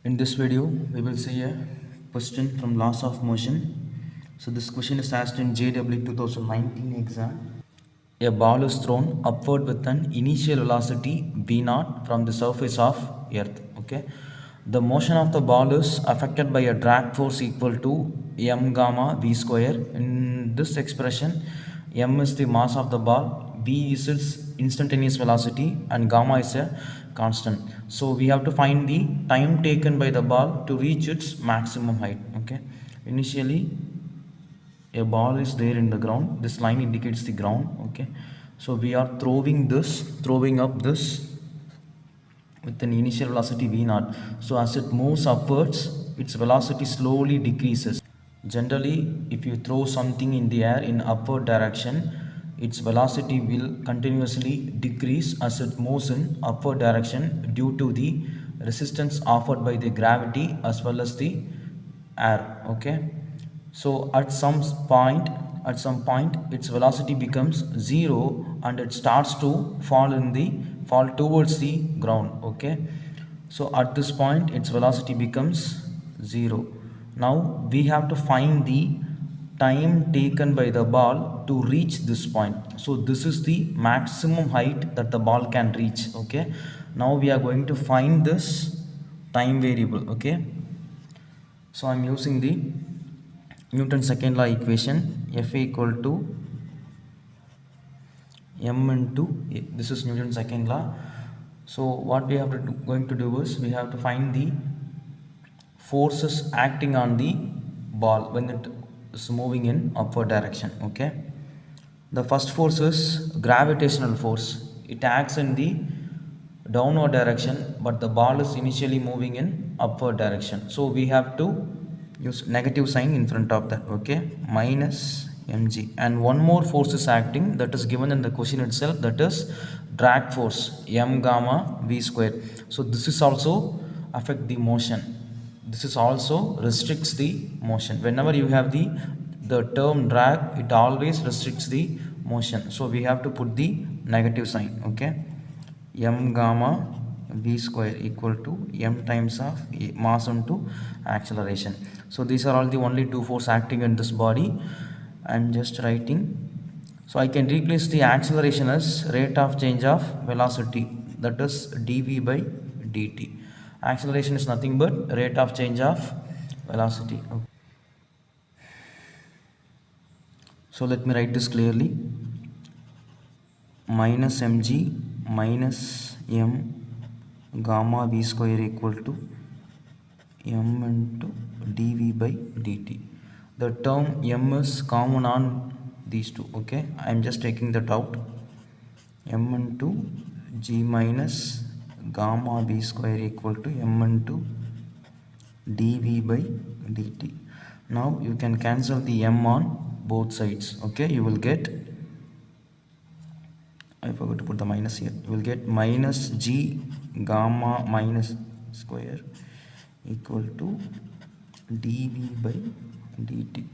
In this video, we will see a question from laws of motion. So this question is asked in JW 2019 exam. A ball is thrown upward with an initial velocity v0 from the surface of Earth. Okay. The motion of the ball is affected by a drag force equal to m gamma v square. In this expression, m is the mass of the ball, v is its instantaneous velocity, and gamma is a constant. So we have to find the time taken by the ball to reach its maximum height. Okay. Initially, a ball is there in the ground. This line indicates the ground. Okay, so we are throwing up this with an initial velocity v0. So as it moves upwards, its velocity slowly decreases. Generally, if you throw something in the air in upward direction, its velocity will continuously decrease as it moves in upward direction due to the resistance offered by the gravity as well as the air. Okay, so at some point its velocity becomes zero and it starts to fall towards the ground. Okay, so at this point its velocity becomes zero. Now we have to find the time taken by the ball to reach this point. So this is the maximum height that the ball can reach. Okay, now we are going to find this time variable. Okay, so I'm using the Newton's second law equation, F equal to m into a. This is Newton's second law. So what we have to going to do is we have to find the forces acting on the ball when it is moving in upward direction. Okay, the first force is gravitational force. It acts in the downward direction, but the ball is initially moving in upward direction. So we have to use negative sign in front of that. Okay, minus mg. And one more force is acting, that is given in the question itself, that is drag force, m gamma v square. So this is also affect the motion. This is also restricts the motion. Whenever you have the term drag, it always restricts the motion. So we have to put the negative sign. Okay, m gamma v square equal to m times of mass into acceleration. So these are all the only two forces acting in this body. I'm just writing. So I can replace the acceleration as rate of change of velocity, that is dv by dt. Acceleration is nothing but rate of change of velocity. Okay. So let me write this clearly. Minus mg minus m gamma v square equal to m into dv by dt. The term m is common on these two. Okay, I am just taking that out. M into g minus gamma v square equal to m into dv by dt. Now you can cancel the m on both sides. Okay, you will get, I forgot to put the minus here, you will get minus g gamma minus square equal to dv by dt.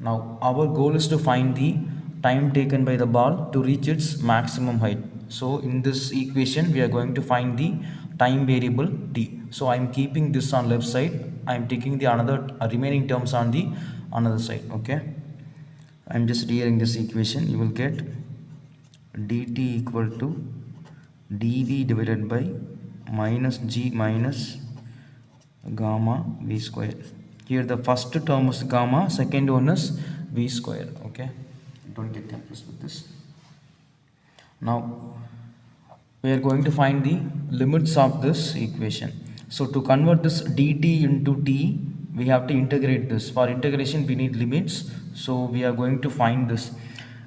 Now our goal is to find the time taken by the ball to reach its maximum height. So in this equation we are going to find the time variable t. So I am keeping this on left side, I am taking the remaining terms on the another side. Okay, I am just rewriting this equation. You will get dt equal to dv divided by minus g minus gamma v square. Here the first term is gamma, second one is v square. Okay, don't get confused with this. Now we are going to find the limits of this equation. So to convert this dt into t, we have to integrate this. For integration we need limits, so we are going to find this.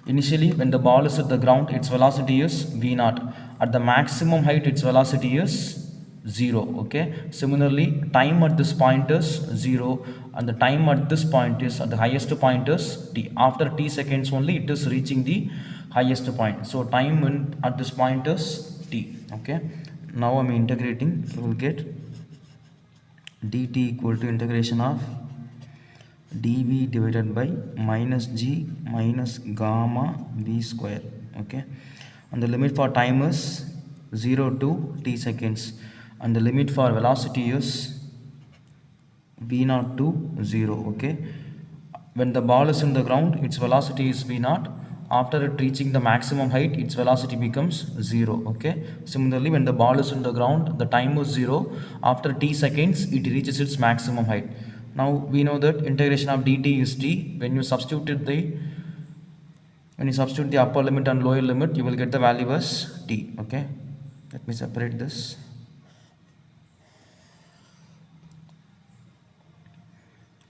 Initially when the ball is at the ground, its velocity is v0. At the maximum height its velocity is 0. Okay, similarly time at this point is 0 and the time at this point is, at the highest point is t. After t seconds only it is reaching the highest point. So time at this point is t. Okay, now I'm integrating. You will get dt equal to integration of dv divided by minus g minus gamma v square. Okay, and the limit for time is 0 to t seconds, and the limit for velocity is v naught to 0. Okay, when the ball is in the ground, its velocity is v naught. After it reaching the maximum height, its velocity becomes 0. Okay, similarly, when the ball is in the ground, the time is 0. After t seconds, it reaches its maximum height. Now we know that integration of dt is t. When you substitute the upper limit and lower limit, you will get the value as t. Okay, let me separate this.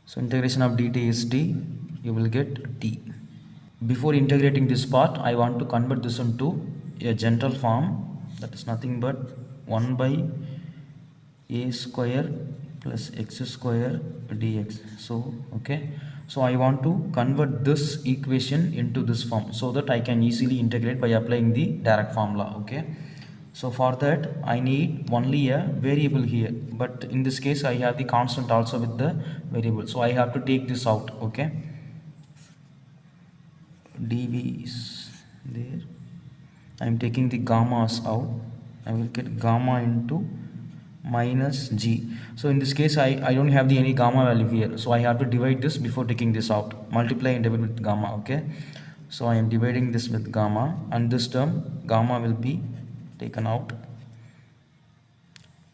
So integration of dt is t, you will get t. Before integrating this part, I want to convert this into a general form, that is nothing but 1 by a square plus x square dx. So okay, so I want to convert this equation into this form so that I can easily integrate by applying the direct formula. Okay, so for that I need only a variable here, but in this case I have the constant also with the variable, so I have to take this out. Okay, dv is there, I am taking the gammas out, I will get gamma into minus g. So in this case I don't have the any gamma value here, so I have to divide this before taking this out, multiply and divide with gamma. Okay, so I am dividing this with gamma, and this term gamma will be taken out.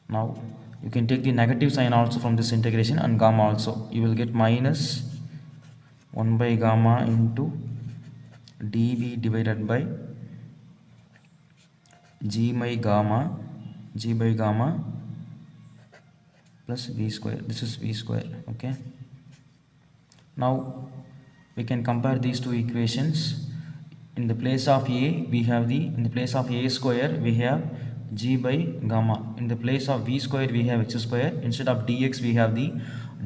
Now you can take the negative sign also from this integration and gamma also, you will get minus 1 by gamma into dv divided by g by gamma plus v square. This is v square. Okay, now we can compare these two equations. In the place of a we have in the place of a square we have g by gamma, in the place of v square we have x square, instead of dx we have the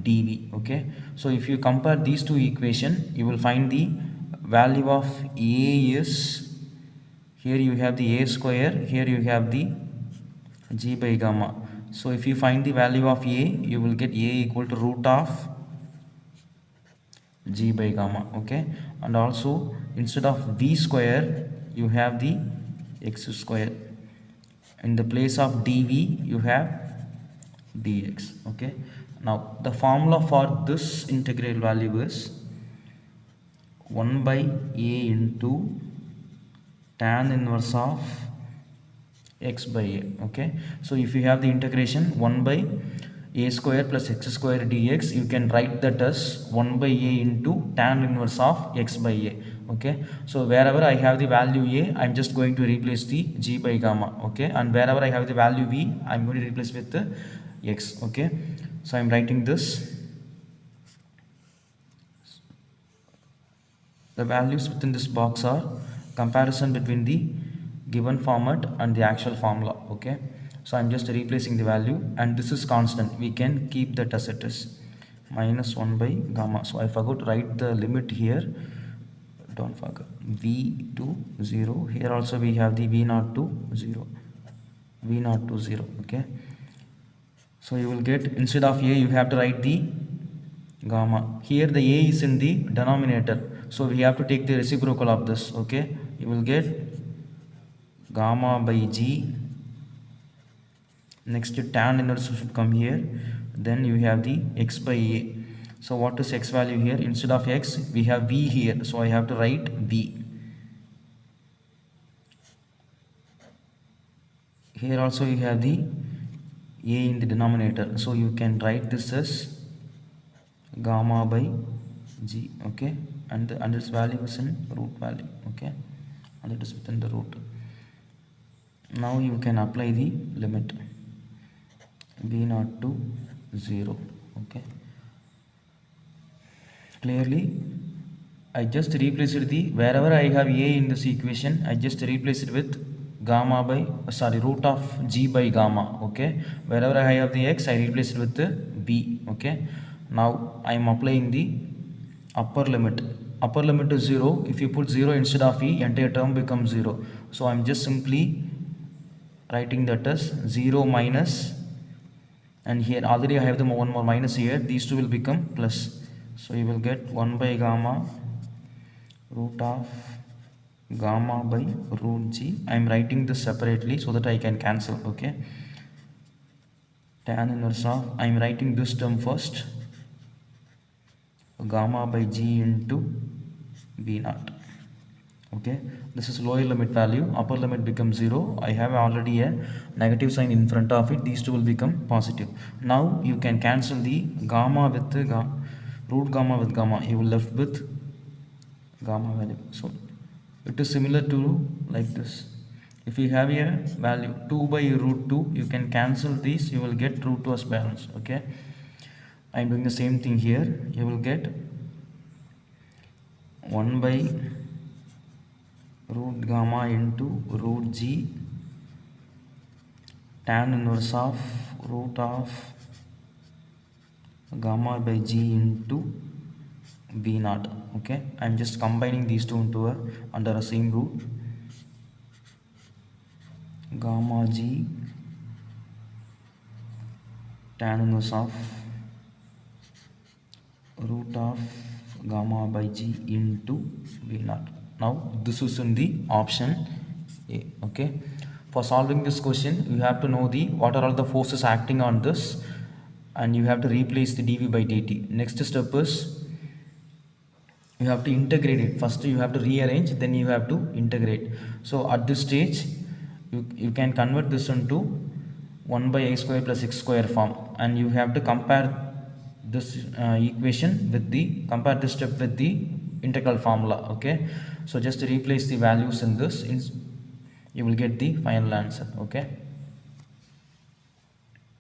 dv. Okay, so if you compare these two equations, you will find the value of a is, here you have the a square, here you have the g by gamma. So if you find the value of a, you will get a equal to root of g by gamma. Okay, and also instead of v square you have the x square, in the place of dv you have dx. Okay, now the formula for this integral value is 1 by a into tan inverse of x by a. Okay, so if you have the integration 1 by a square plus x square dx, you can write that as 1 by a into tan inverse of x by a. Okay, so wherever I have the value a, I'm just going to replace the g by gamma. Okay, and wherever I have the value v, I'm going to replace with the x. Okay, so I'm writing this. The values within this box are comparison between the given format and the actual formula. Okay, so I'm just replacing the value, and this is constant, we can keep that as it is, minus 1 by gamma. So I forgot to write the limit here, don't forget, v to 0. Here also we have the v naught to 0, v naught to 0. Okay, so you will get, instead of a you have to write the gamma. Here the a is in the denominator, so we have to take the reciprocal of this. Okay, you will get gamma by g, next tan inverse should come here, then you have the x by a. So what is x value here? Instead of x we have v here, so I have to write v. Here also you have the a in the denominator, so you can write this as gamma by g. Okay, and its value is in root value. Okay, and it is within the root. Now you can apply the limit v naught to 0. Okay, clearly I just replaced the, wherever I have a in this equation, I just replace it with gamma by root of g by gamma. Okay, wherever I have the x, I replace it with the v. Okay, now I am applying the upper limit. Upper limit is 0. If you put 0 instead of e, entire term becomes 0. So I am just simply writing that as 0 minus, and here already I have the one more minus here, these two will become plus. So you will get 1 by gamma root of gamma by root g. I am writing this separately so that I can cancel. Okay, tan inverse of, I am writing this term first, gamma by g into v naught. Okay, this is lower limit value, upper limit becomes 0. I have already a negative sign in front of it, these two will become positive. Now you can cancel the gamma with root gamma with gamma, you will left with gamma value. So it is similar to like this. If you have a value 2 by root 2, you can cancel these, you will get root 2 as balance. Okay, I am doing the same thing here. You will get 1 by root gamma into root g tan inverse of root of gamma by g into v naught. Okay, I am just combining these two into under a same root. Gamma g tan inverse of root of gamma by g into v naught. Now this is in the option A. Okay, for solving this question you have to know the what are all the forces acting on this, and you have to replace the dv by dt. Next step is you have to integrate it. First you have to rearrange, then you have to integrate. So at this stage you can convert this into 1 by a square plus x square form, and you have to compare this equation with the compare this step with the integral formula. Okay, so just replace the values in this, you will get the final answer. Okay.